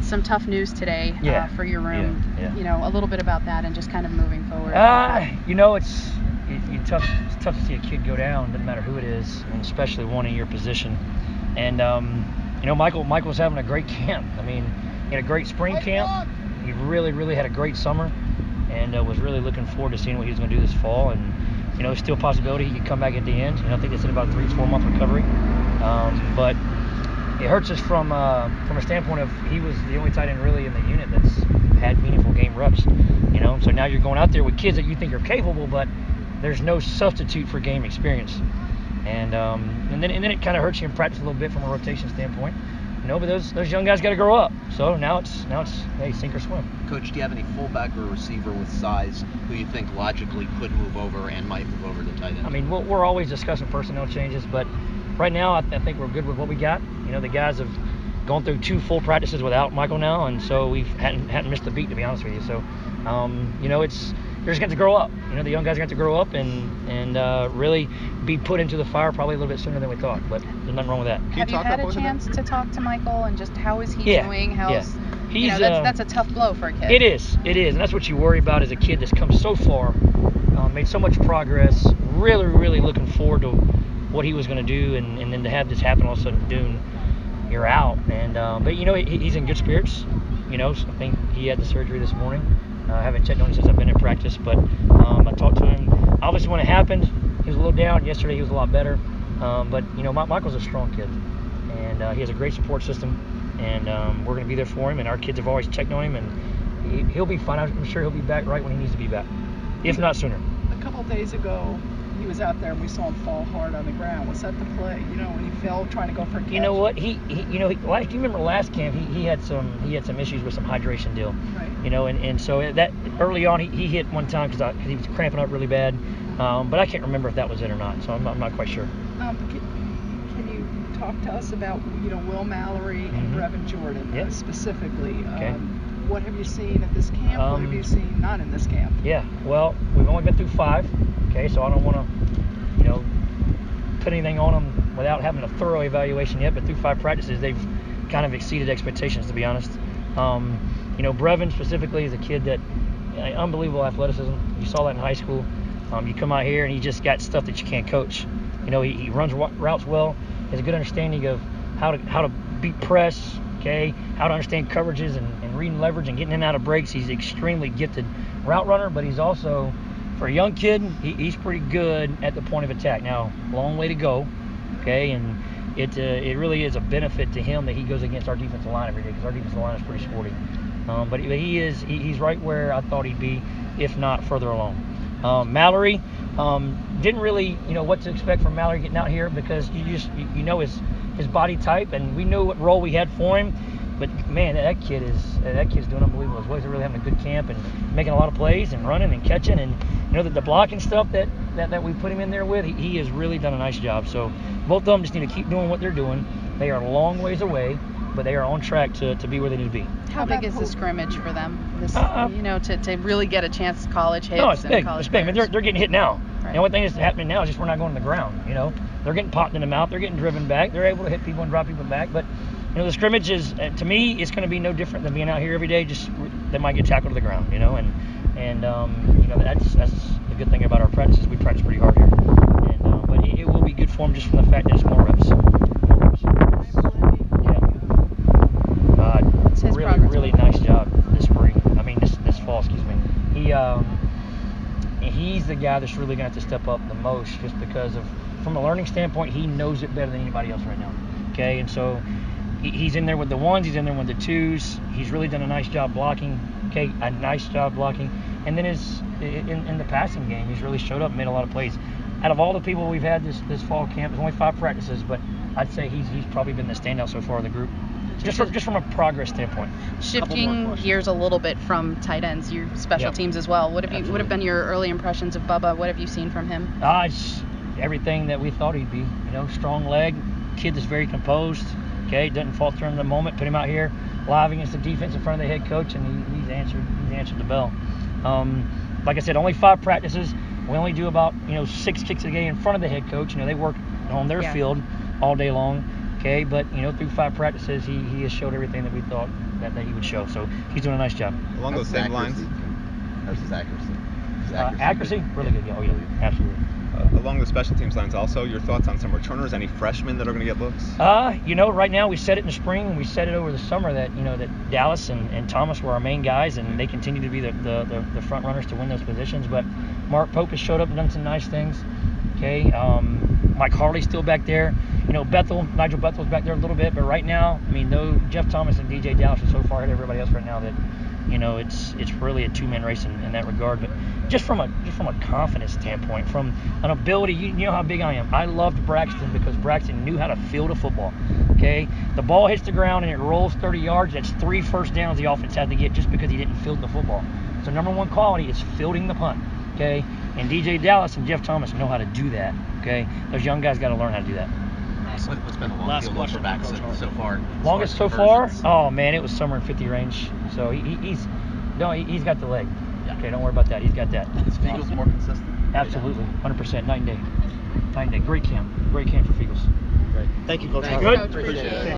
some tough news today for your room. Yeah. A little bit about that and just kind of moving forward. It's tough to see a kid go down, doesn't matter who it is, and especially one in your position. And Michael's having a great camp. I mean, he had a great spring camp. He really, really had a great summer, and was really looking forward to seeing what he was going to do this fall. And it's still a possibility he could come back at the end. I think they said about a 3-4 month recovery. But it hurts us from a standpoint of he was the only tight end really in the unit that's had meaningful game reps. So now you're going out there with kids that you think are capable, but there's no substitute for game experience. And then it kind of hurts you in practice a little bit from a rotation standpoint. But those young guys got to grow up. So now it's hey, sink or swim. Coach, do you have any fullback or receiver with size who you think logically could move over and might move over to tight end? I mean, we're always discussing personnel changes, but right now I think we're good with what we got. The guys have gone through 2 full practices without Michael now, and so we hadn't missed a beat, to be honest with you. So they're just going to grow up. The young guys are going to grow up and really be put into the fire probably a little bit sooner than we thought. But there's nothing wrong with that. Have you had a chance to talk to Michael and just how is he doing? That's a tough blow for a kid. It is, and that's what you worry about as a kid that's come so far, made so much progress. Really, really looking forward to what he was going to do, and then to have this happen all of a sudden, Dune, you're out. And but he's in good spirits. I think he had the surgery this morning. I haven't checked on him since I've been in practice, but I talked to him. Obviously, when it happened, he was a little down. Yesterday, he was a lot better. But Michael's a strong kid, and he has a great support system, and we're going to be there for him. And our kids have always checked on him, and he'll be fine. I'm sure he'll be back right when he needs to be back, if not sooner. A couple of days ago, he was out there and we saw him fall hard on the ground. Was that the play? When he fell trying to go for a catch? You know what? Do you remember last camp? He had some issues with some hydration deal. Right. And so that early on he hit one time because he was cramping up really bad. But I can't remember if that was it or not. So I'm not quite sure. Can you talk to us about Will Mallory and Brevin Jordan specifically? Okay. What have you seen at this camp? What have you seen not in this camp? Yeah. Well, we've only been through 5. Okay, so I don't want to, put anything on them without having a thorough evaluation yet. But through 5 practices, they've kind of exceeded expectations, to be honest. Brevin specifically is a kid that unbelievable athleticism. You saw that in high school. You come out here and he just got stuff that you can't coach. He runs routes well. Has a good understanding of how to beat press. Okay, how to understand coverages and reading leverage and getting in and out of breaks. He's extremely gifted route runner, but he's also, for a young kid, he's pretty good at the point of attack. Now, long way to go, okay, and it really is a benefit to him that he goes against our defensive line every day because our defensive line is pretty sporty. But he's right where I thought he'd be, if not further along. Mallory, didn't really what to expect from Mallory getting out here because you know his body type, and we knew what role we had for him. But man, that kid's doing unbelievable. His boys are really having a good camp and making a lot of plays and running and catching, and the blocking stuff that we put him in there with, he has really done a nice job. So both of them just need to keep doing what they're doing. They are a long ways away, but they are on track to be where they need to be. How big is the scrimmage for them? To really get a chance to college hits. No, it's big. College It's big. I mean, they're getting hit now. Right. The only thing that's happening now is just we're not going to the ground. They're getting popped in the mouth. They're getting driven back. They're able to hit people and drop people back. But the scrimmage is, to me, it's going to be no different than being out here every day. Just they might get tackled to the ground. And that's the good thing about our practices. We practice pretty hard here. But it will be good for them just from the fact that it's more reps. Really nice job this spring. I mean, this fall, excuse me. He's the guy that's really going to have to step up the most just because from a learning standpoint, he knows it better than anybody else right now. Okay, and so he's in there with the 1s, he's in there with the 2s. He's really done a nice job blocking. Okay, a nice job blocking. And then in the passing game, he's really showed up and made a lot of plays. Out of all the people we've had this fall camp, there's only 5 practices, but I'd say he's probably been the standout so far in the group. Just from a progress standpoint. Shifting gears a little bit from tight ends, your special teams as well. What have been your early impressions of Bubba? What have you seen from him? It's everything that we thought he'd be. Strong leg, kid that's very composed. Okay, doesn't falter in the moment. Put him out here live against the defense in front of the head coach, and he's answered the bell. Like I said, only 5 practices. We only do about 6 kicks a game in front of the head coach. They work on their field all day long. Okay, but through 5 practices, he has showed everything that we thought that he would show. So he's doing a nice job. Along those same lines. How's his accuracy? Accuracy? Really good. Yeah, absolutely. Along the special teams lines also, your thoughts on some returners? Any freshmen that are going to get looks? Right now we said it in the spring, and we said it over the summer that that Dallas and Thomas were our main guys, and they continue to be the front runners to win those positions. But Mark Pope has showed up and done some nice things. Okay, Mike Hartley's still back there. Nigel Bethel's back there a little bit, but right now, though Jeff Thomas and DJ Dallas are so far ahead of everybody else right now that it's really a two-man race in that regard. But just from a confidence standpoint, from an ability, you know how big I am. I loved Braxton because Braxton knew how to field a football. Okay, the ball hits the ground and it rolls 30 yards. That's 3 first downs the offense had to get just because he didn't field the football. So number one quality is fielding the punt. Okay, and DJ Dallas and Jeff Thomas know how to do that. Okay, those young guys got to learn how to do that. What's been the longest field goal for back so far? Longest so far? Oh man, it was somewhere in 50 range. So he's got the leg. Yeah. Okay, don't worry about that. He's got that. Is Fiegels more consistent? Absolutely, 100%, night and day. Great camp for Fiegels. Great. Thank you, Coach. Thanks, Good. Coach. Appreciate it.